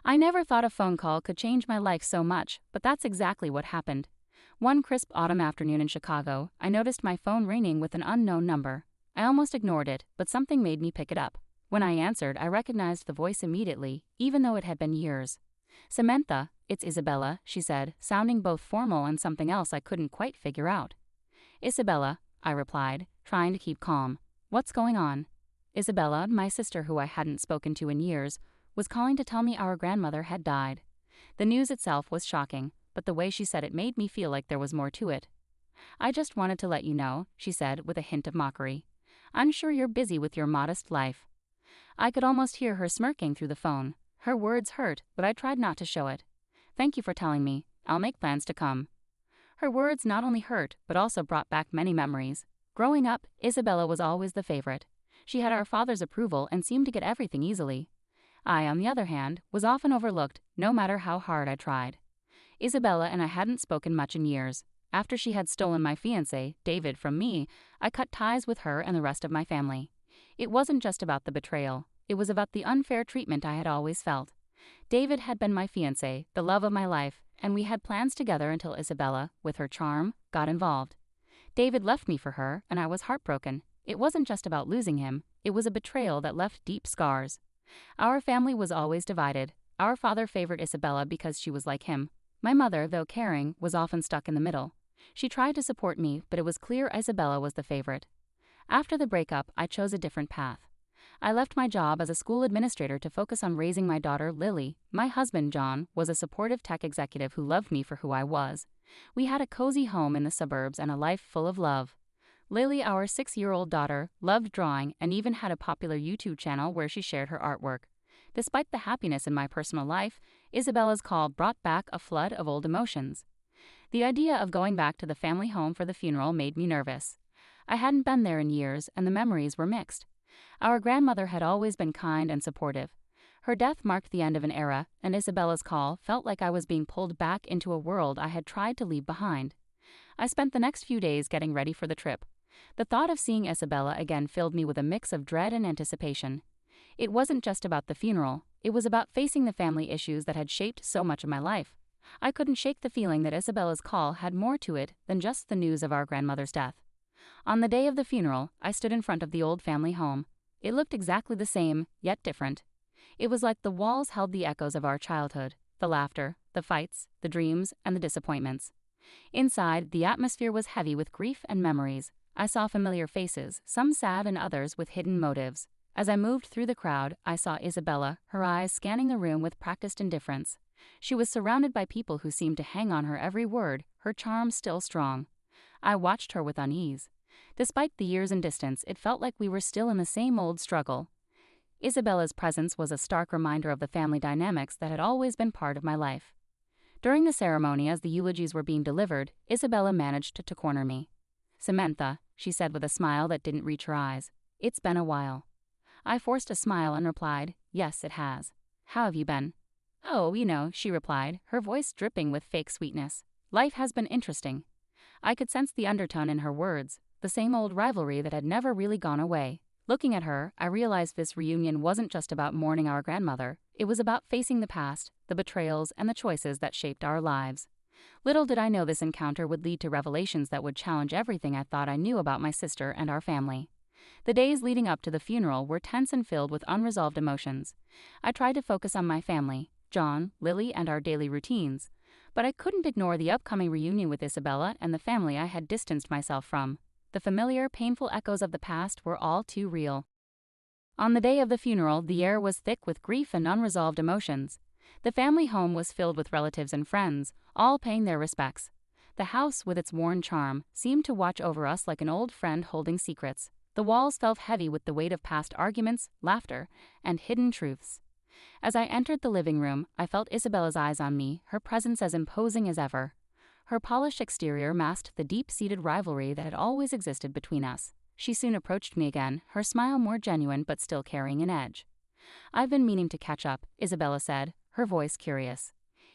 I never thought a phone call could change my life so much, but that's exactly what happened. One crisp autumn afternoon in Chicago, I noticed my phone ringing with an unknown number. I almost ignored it, but something made me pick it up. When I answered, I recognized the voice immediately, even though it had been years. "Samantha, it's Isabella," she said, sounding both formal and something else I couldn't quite figure out. "Isabella," I replied, trying to keep calm. "What's going on?" Isabella, my sister who I hadn't spoken to in years, was calling to tell me our grandmother had died. The news itself was shocking, but the way she said it made me feel like there was more to it. "I just wanted to let you know," she said with a hint of mockery. "I'm sure you're busy with your modest life." I could almost hear her smirking through the phone. Her words hurt, but I tried not to show it. "Thank you for telling me. I'll make plans to come." Her words not only hurt, but also brought back many memories. Growing up, Isabella was always the favorite. She had our father's approval and seemed to get everything easily. I, on the other hand, was often overlooked, no matter how hard I tried. Isabella and I hadn't spoken much in years. After she had stolen my fiancé, David, from me, I cut ties with her and the rest of my family. It wasn't just about the betrayal. It was about the unfair treatment I had always felt. David had been my fiancé, the love of my life, and we had plans together until Isabella, with her charm, got involved. David left me for her, and I was heartbroken. It wasn't just about losing him. It was a betrayal that left deep scars. Our family was always divided. Our father favored Isabella because she was like him. My mother, though caring, was often stuck in the middle. She tried to support me, but it was clear Isabella was the favorite. After the breakup, I chose a different path. I left my job as a school administrator to focus on raising my daughter, Lily. My husband, John, was a supportive tech executive who loved me for who I was. We had a cozy home in the suburbs and a life full of love. Lily, our 6-year-old daughter, loved drawing and even had a popular YouTube channel where she shared her artwork. Despite the happiness in my personal life, Isabella's call brought back a flood of old emotions. The idea of going back to the family home for the funeral made me nervous. I hadn't been there in years, and the memories were mixed. Our grandmother had always been kind and supportive. Her death marked the end of an era, and Isabella's call felt like I was being pulled back into a world I had tried to leave behind. I spent the next few days getting ready for the trip. The thought of seeing Isabella again filled me with a mix of dread and anticipation. It wasn't just about the funeral. It was about facing the family issues that had shaped so much of my life. I couldn't shake the feeling that Isabella's call had more to it than just the news of our grandmother's death. On the day of the funeral, I stood in front of the old family home. It looked exactly the same, yet different. It was like the walls held the echoes of our childhood, the laughter, the fights, the dreams, and the disappointments. Inside, the atmosphere was heavy with grief and memories. I saw familiar faces, some sad and others with hidden motives. As I moved through the crowd, I saw Isabella, her eyes scanning the room with practiced indifference. She was surrounded by people who seemed to hang on her every word, her charm still strong. I watched her with unease. Despite the years and distance, it felt like we were still in the same old struggle. Isabella's presence was a stark reminder of the family dynamics that had always been part of my life. During the ceremony, as the eulogies were being delivered, Isabella managed to corner me. "Samantha," she said with a smile that didn't reach her eyes. "It's been a while." I forced a smile and replied, "Yes, it has. How have you been?" "Oh, she replied, her voice dripping with fake sweetness. "Life has been interesting." I could sense the undertone in her words, the same old rivalry that had never really gone away. Looking at her, I realized this reunion wasn't just about mourning our grandmother. It was about facing the past, the betrayals, and the choices that shaped our lives. Little did I know this encounter would lead to revelations that would challenge everything I thought I knew about my sister and our family. The days leading up to the funeral were tense and filled with unresolved emotions. I tried to focus on my family, John, Lily, and our daily routines, but I couldn't ignore the upcoming reunion with Isabella and the family I had distanced myself from. The familiar, painful echoes of the past were all too real. On the day of the funeral, the air was thick with grief and unresolved emotions. The family home was filled with relatives and friends, all paying their respects. The house, with its worn charm, seemed to watch over us like an old friend holding secrets. The walls felt heavy with the weight of past arguments, laughter, and hidden truths. As I entered the living room, I felt Isabella's eyes on me, her presence as imposing as ever. Her polished exterior masked the deep-seated rivalry that had always existed between us. She soon approached me again, her smile more genuine but still carrying an edge. "I've been meaning to catch up," Isabella said, her voice curious.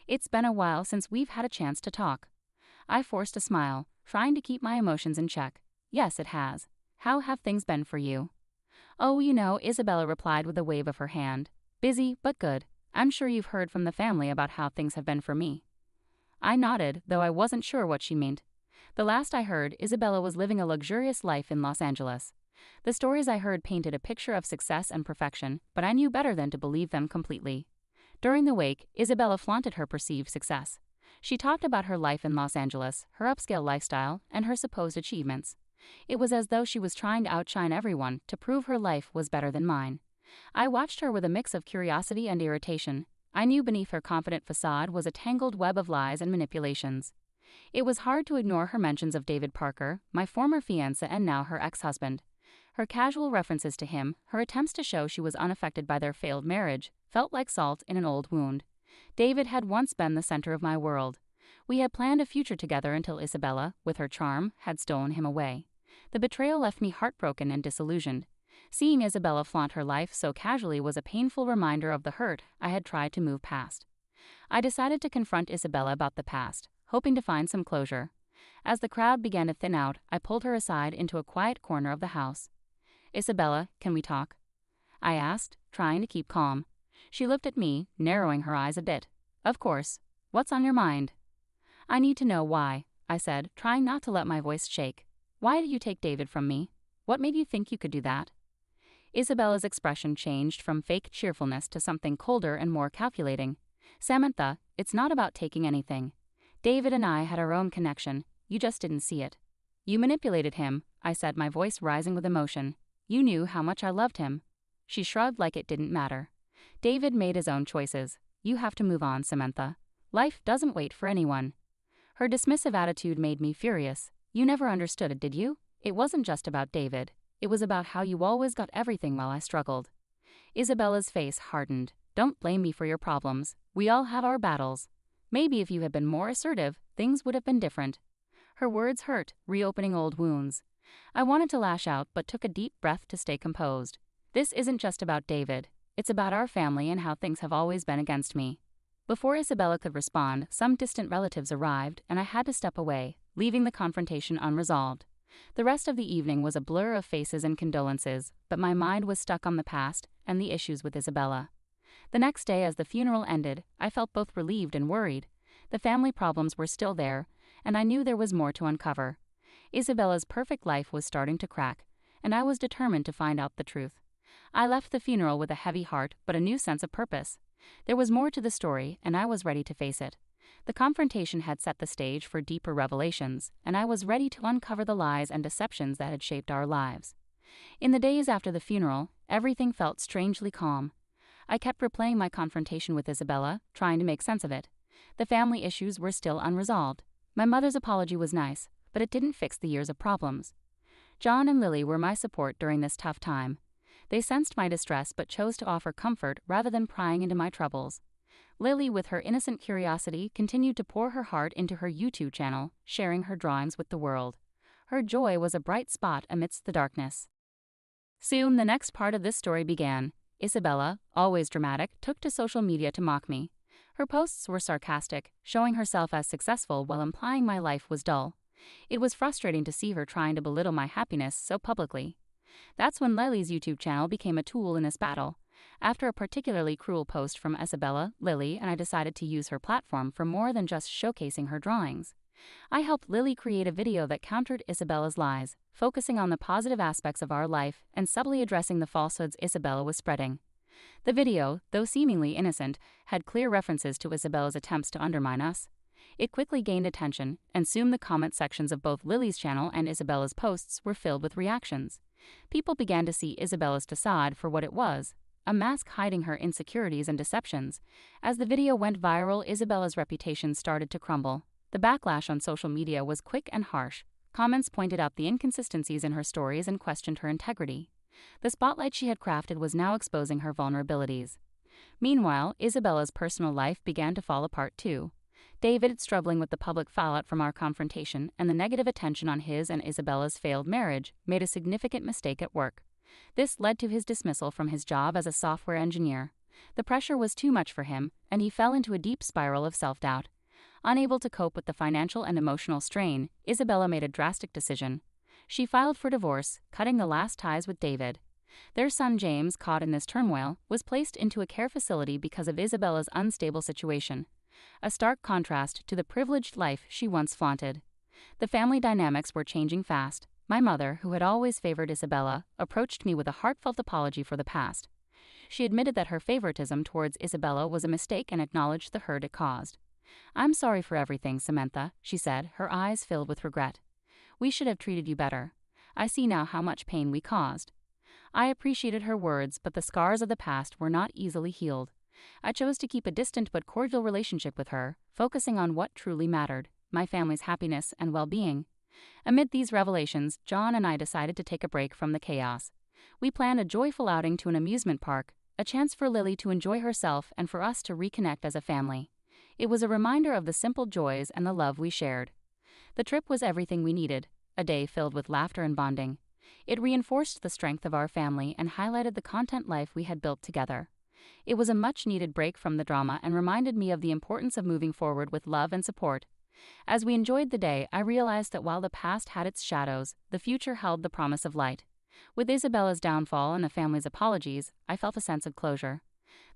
"It's been a while since we've had a chance to talk." I forced a smile, trying to keep my emotions in check. "Yes, it has. How have things been for you?" "Oh, Isabella replied with a wave of her hand. "Busy, but good. I'm sure you've heard from the family about how things have been for me. I nodded, though I wasn't sure what she meant. The last I heard, Isabella was living a luxurious life in Los Angeles. The stories I heard painted a picture of success and perfection, but I knew better than to believe them completely. During the wake, Isabella flaunted her perceived success. She talked about her life in Los Angeles, her upscale lifestyle, and her supposed achievements. It was as though she was trying to outshine everyone to prove her life was better than mine. I watched her with a mix of curiosity and irritation. I knew beneath her confident facade was a tangled web of lies and manipulations. It was hard to ignore her mentions of David Parker, my former fiancé and now her ex-husband. Her casual references to him, her attempts to show she was unaffected by their failed marriage, felt like salt in an old wound. David had once been the center of my world. We had planned a future together until Isabella, with her charm, had stolen him away. The betrayal left me heartbroken and disillusioned. Seeing Isabella flaunt her life so casually was a painful reminder of the hurt I had tried to move past. I decided to confront Isabella about the past, hoping to find some closure. As the crowd began to thin out, I pulled her aside into a quiet corner of the house. "Isabella, can we talk?" I asked, trying to keep calm. She looked at me, narrowing her eyes a bit. "Of course. What's on your mind?" "I need to know why," I said, trying not to let my voice shake. "Why did you take David from me? What made you think you could do that?" Isabella's expression changed from fake cheerfulness to something colder and more calculating. "Samantha, it's not about taking anything. David and I had our own connection. You just didn't see it. You manipulated him," I said, my voice rising with emotion. "You knew how much I loved him." She shrugged like it didn't matter. "David made his own choices. You have to move on, Samantha. Life doesn't wait for anyone." Her dismissive attitude made me furious. "You never understood it, did you? It wasn't just about David. It was about how you always got everything while I struggled." Isabella's face hardened. "Don't blame me for your problems. We all have our battles. Maybe if you had been more assertive, things would have been different." Her words hurt, reopening old wounds. I wanted to lash out but took a deep breath to stay composed. "This isn't just about David. It's about our family and how things have always been against me." Before Isabella could respond, some distant relatives arrived and I had to step away, leaving the confrontation unresolved. The rest of the evening was a blur of faces and condolences, but my mind was stuck on the past and the issues with Isabella. The next day, as the funeral ended, I felt both relieved and worried. The family problems were still there, and I knew there was more to uncover. Isabella's perfect life was starting to crack, and I was determined to find out the truth. I left the funeral with a heavy heart but a new sense of purpose. There was more to the story, and I was ready to face it. The confrontation had set the stage for deeper revelations, and I was ready to uncover the lies and deceptions that had shaped our lives. In the days after the funeral, everything felt strangely calm. I kept replaying my confrontation with Isabella, trying to make sense of it. The family issues were still unresolved. My mother's apology was nice, but it didn't fix the years of problems. John and Lily were my support during this tough time. They sensed my distress but chose to offer comfort rather than prying into my troubles. Lily, with her innocent curiosity, continued to pour her heart into her YouTube channel, sharing her drawings with the world. Her joy was a bright spot amidst the darkness. Soon, the next part of this story began. Isabella, always dramatic, took to social media to mock me. Her posts were sarcastic, showing herself as successful while implying my life was dull. It was frustrating to see her trying to belittle my happiness so publicly. That's when Lily's YouTube channel became a tool in this battle. After a particularly cruel post from Isabella, Lily and I decided to use her platform for more than just showcasing her drawings. I helped Lily create a video that countered Isabella's lies, focusing on the positive aspects of our life and subtly addressing the falsehoods Isabella was spreading. The video, though seemingly innocent, had clear references to Isabella's attempts to undermine us. It quickly gained attention, and soon the comment sections of both Lily's channel and Isabella's posts were filled with reactions. People began to see Isabella's facade for what it was, a mask hiding her insecurities and deceptions. As the video went viral, Isabella's reputation started to crumble. The backlash on social media was quick and harsh. Comments pointed out the inconsistencies in her stories and questioned her integrity. The spotlight she had crafted was now exposing her vulnerabilities. Meanwhile, Isabella's personal life began to fall apart too. David, struggling with the public fallout from our confrontation and the negative attention on his and Isabella's failed marriage, made a significant mistake at work. This led to his dismissal from his job as a software engineer. The pressure was too much for him, and he fell into a deep spiral of self-doubt. Unable to cope with the financial and emotional strain, Isabella made a drastic decision. She filed for divorce, cutting the last ties with David. Their son James, caught in this turmoil, was placed into a care facility because of Isabella's unstable situation, a stark contrast to the privileged life she once flaunted. The family dynamics were changing fast. My mother, who had always favored Isabella, approached me with a heartfelt apology for the past. She admitted that her favoritism towards Isabella was a mistake and acknowledged the hurt it caused. "I'm sorry for everything, Samantha," she said, her eyes filled with regret. "We should have treated you better. I see now how much pain we caused." I appreciated her words, but the scars of the past were not easily healed. I chose to keep a distant but cordial relationship with her, focusing on what truly mattered: my family's happiness and well-being. Amid these revelations, John and I decided to take a break from the chaos. We planned a joyful outing to an amusement park, a chance for Lily to enjoy herself and for us to reconnect as a family. It was a reminder of the simple joys and the love we shared. The trip was everything we needed, a day filled with laughter and bonding. It reinforced the strength of our family and highlighted the content life we had built together. It was a much-needed break from the drama and reminded me of the importance of moving forward with love and support. As we enjoyed the day, I realized that while the past had its shadows, the future held the promise of light. With Isabella's downfall and the family's apologies, I felt a sense of closure.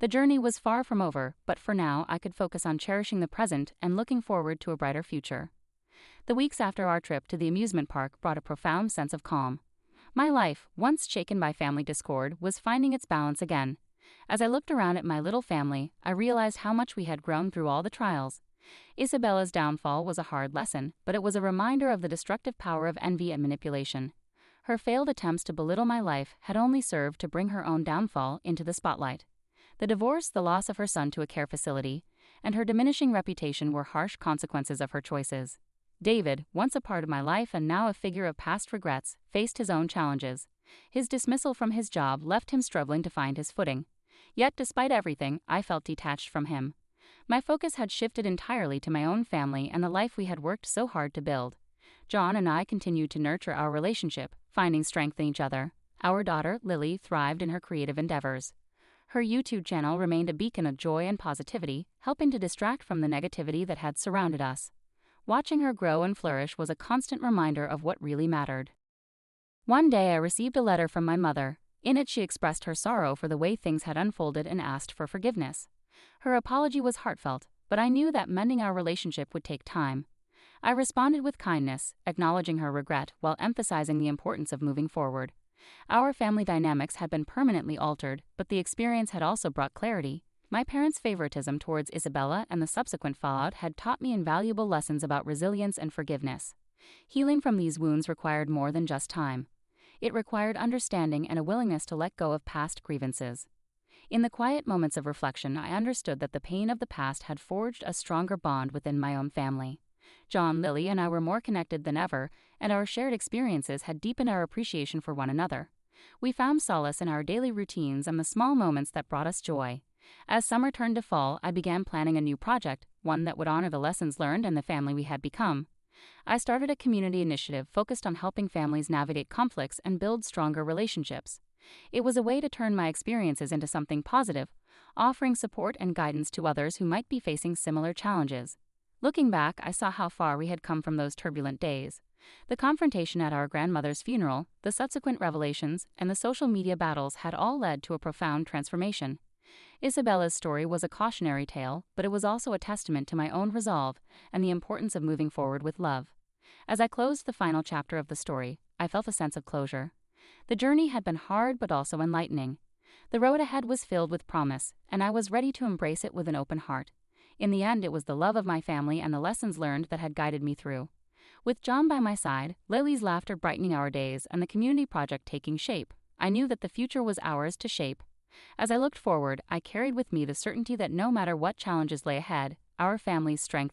The journey was far from over, but for now I could focus on cherishing the present and looking forward to a brighter future. The weeks after our trip to the amusement park brought a profound sense of calm. My life, once shaken by family discord, was finding its balance again. As I looked around at my little family, I realized how much we had grown through all the trials. Isabella's downfall was a hard lesson, but it was a reminder of the destructive power of envy and manipulation. Her failed attempts to belittle my life had only served to bring her own downfall into the spotlight. The divorce, the loss of her son to a care facility, and her diminishing reputation were harsh consequences of her choices. David, once a part of my life and now a figure of past regrets, faced his own challenges. His dismissal from his job left him struggling to find his footing. Yet, despite everything, I felt detached from him. My focus had shifted entirely to my own family and the life we had worked so hard to build. John and I continued to nurture our relationship, finding strength in each other. Our daughter, Lily, thrived in her creative endeavors. Her YouTube channel remained a beacon of joy and positivity, helping to distract from the negativity that had surrounded us. Watching her grow and flourish was a constant reminder of what really mattered. One day I received a letter from my mother. In it she expressed her sorrow for the way things had unfolded and asked for forgiveness. Her apology was heartfelt, but I knew that mending our relationship would take time. I responded with kindness, acknowledging her regret while emphasizing the importance of moving forward. Our family dynamics had been permanently altered, but the experience had also brought clarity. My parents' favoritism towards Isabella and the subsequent fallout had taught me invaluable lessons about resilience and forgiveness. Healing from these wounds required more than just time. It required understanding and a willingness to let go of past grievances. In the quiet moments of reflection, I understood that the pain of the past had forged a stronger bond within my own family. John, Lily, and I were more connected than ever, and our shared experiences had deepened our appreciation for one another. We found solace in our daily routines and the small moments that brought us joy. As summer turned to fall, I began planning a new project, one that would honor the lessons learned and the family we had become. I started a community initiative focused on helping families navigate conflicts and build stronger relationships. It was a way to turn my experiences into something positive, offering support and guidance to others who might be facing similar challenges. Looking back, I saw how far we had come from those turbulent days. The confrontation at our grandmother's funeral, the subsequent revelations, and the social media battles had all led to a profound transformation. Isabella's story was a cautionary tale, but it was also a testament to my own resolve and the importance of moving forward with love. As I closed the final chapter of the story, I felt a sense of closure. The journey had been hard but also enlightening. The road ahead was filled with promise, and I was ready to embrace it with an open heart. In the end, it was the love of my family and the lessons learned that had guided me through. With John by my side, Lily's laughter brightening our days, and the community project taking shape, I knew that the future was ours to shape. As I looked forward, I carried with me the certainty that no matter what challenges lay ahead, our family's strength